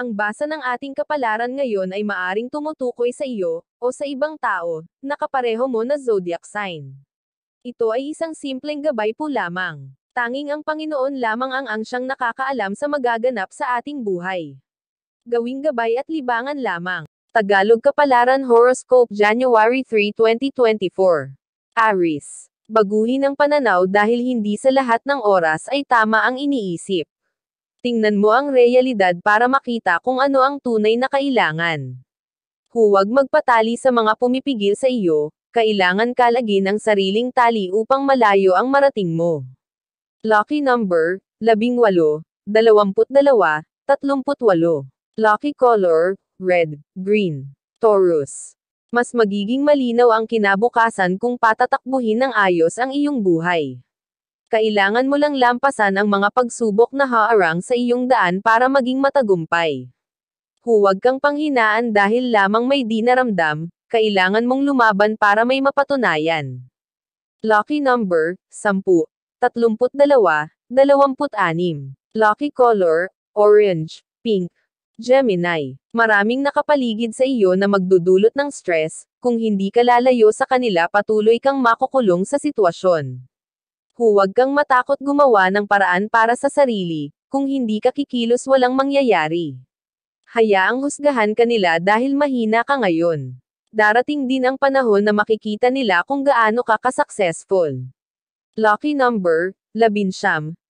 Ang basa ng ating kapalaran ngayon ay maaring tumutukoy sa iyo, o sa ibang tao, na kapareho mo na zodiac sign. Ito ay isang simpleng gabay po lamang. Tanging ang Panginoon lamang ang siyang nakakaalam sa magaganap sa ating buhay. Gawing gabay at libangan lamang. Tagalog Kapalaran Horoscope January 3, 2024. Aries. Baguhin ang pananaw dahil hindi sa lahat ng oras ay tama ang iniisip. Tingnan mo ang realidad para makita kung ano ang tunay na kailangan. Huwag magpatali sa mga pumipigil sa iyo, kailangan kalagin ang sariling tali upang malayo ang marating mo. Lucky number, 18, 22, 38. Lucky color, red, green. Taurus. Mas magiging malinaw ang kinabukasan kung patatakbuhin ng ayos ang iyong buhay. Kailangan mo lang lampasan ang mga pagsubok na haarang sa iyong daan para maging matagumpay. Huwag kang panghinaan dahil lamang may di naramdam, kailangan mong lumaban para may mapatunayan. Lucky number, 10, 32, 26. Lucky color, orange, pink. Gemini. Maraming nakapaligid sa iyo na magdudulot ng stress, kung hindi ka lalayo sa kanila patuloy kang makukulong sa sitwasyon. Huwag kang matakot gumawa ng paraan para sa sarili, kung hindi ka kikilos walang mangyayari. Hayaang husgahan ka nila dahil mahina ka ngayon. Darating din ang panahon na makikita nila kung gaano ka ka-successful. Lucky number, 11,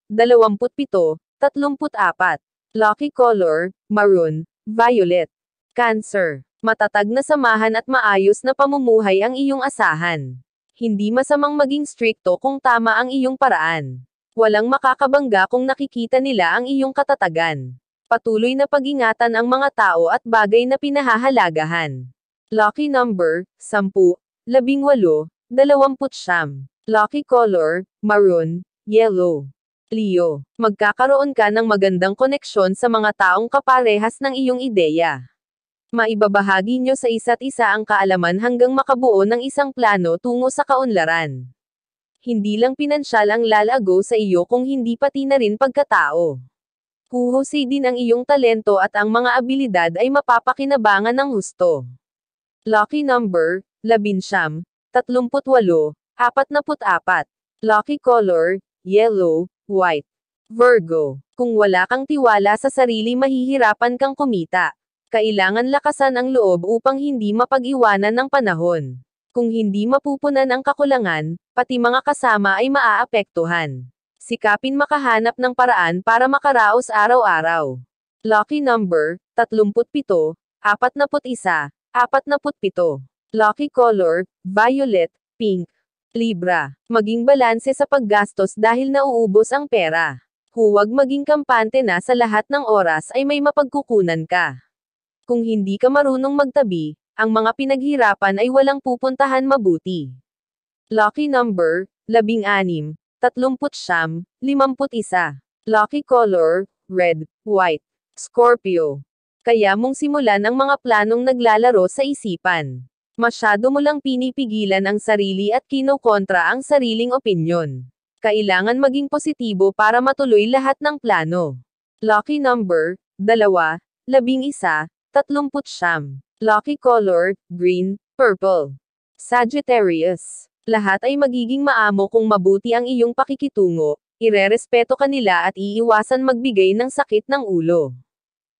27, 34. Lucky color, maroon, violet. Cancer. Matatag na samahan at maayos na pamumuhay ang iyong asahan. Hindi masamang maging strikto kung tama ang iyong paraan. Walang makakabangga kung nakikita nila ang iyong katatagan. Patuloy na pag-ingatan ang mga tao at bagay na pinahahalagahan. Lucky number, 10, 18, 20. Lucky color, maroon, yellow. Leo. Magkakaroon ka ng magandang koneksyon sa mga taong kaparehas ng iyong ideya. Maibabahagi nyo sa isa't isa ang kaalaman hanggang makabuo ng isang plano tungo sa kaunlaran. Hindi lang pinansyal ang lalago sa iyo kung hindi pati na rin pagkatao. Huhusay din ang iyong talento at ang mga abilidad ay mapapakinabangan ng husto. Lucky number, 11, 38, 44. Lucky color, yellow, white. Virgo. Kung wala kang tiwala sa sarili mahihirapan kang kumita. Kailangan lakasan ang loob upang hindi mapag-iwanan ng panahon. Kung hindi mapupunan ang kakulangan, pati mga kasama ay maaapektuhan. Sikapin makahanap ng paraan para makaraos araw-araw. Lucky number, 37, 41, 47. Lucky color, violet, pink. Libra. Maging balanse sa paggastos dahil nauubos ang pera. Huwag maging kampante na sa lahat ng oras ay may mapagkukunan ka. Kung hindi ka marunong magtabi, ang mga pinaghirapan ay walang pupuntahan mabuti. Lucky number, 16, 39, 51. Lucky color, red, white. Scorpio. Kaya mong simulan ang mga planong naglalaro sa isipan. Masyado mo lang pinipigilan ang sarili at kinokontra ang sariling opinyon. Kailangan maging positibo para matuloy lahat ng plano. Lucky number, 2, 11, 30. Lucky color, green, purple. Sagittarius. Lahat ay magiging maamo kung mabuti ang iyong pakikitungo, irerespeto ka nila at iiwasan magbigay ng sakit ng ulo.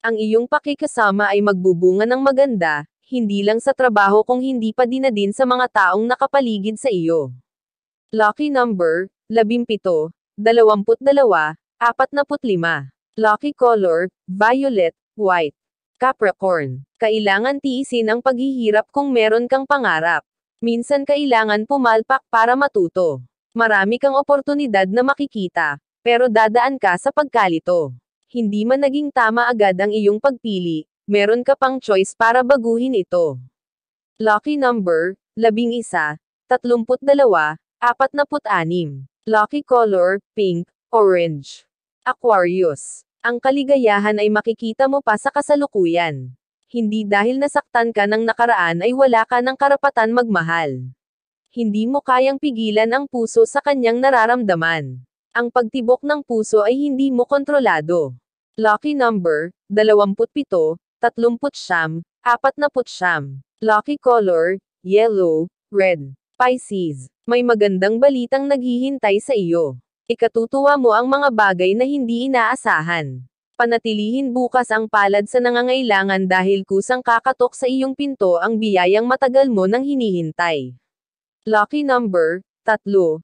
Ang iyong pakikasama ay magbubunga ng maganda, hindi lang sa trabaho kung hindi pa din sa mga taong nakapaligid sa iyo. Lucky number, 17, 22, 45. Lucky color, violet, white. Capricorn. Kailangan tiisin ang paghihirap kung meron kang pangarap. Minsan kailangan pumalpak para matuto. Marami kang oportunidad na makikita, pero dadaan ka sa pagkalito. Hindi man naging tama agad ang iyong pagpili, meron ka pang choice para baguhin ito. Lucky number, 11, 32, 46. Lucky color, pink, orange. Aquarius. Ang kaligayahan ay makikita mo pa sa kasalukuyan. Hindi dahil nasaktan ka ng nakaraan ay wala ka ng karapatan magmahal. Hindi mo kayang pigilan ang puso sa kanyang nararamdaman. Ang pagtibok ng puso ay hindi mo kontrolado. Lucky number, 27, 39, 49. Lucky color, yellow, red. Pisces, may magandang balitang naghihintay sa iyo. Ikatutuwa mo ang mga bagay na hindi inaasahan. Panatilihin bukas ang palad sa nangangailangan dahil kusang kakatok sa iyong pinto ang biyayang matagal mo nang hinihintay. Lucky number, 3, 1,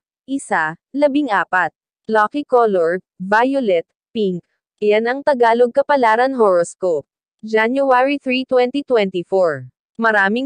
14. Lucky color, violet, pink. Iyan ang Tagalog Kapalaran Horoscope. January 3, 2024. Maraming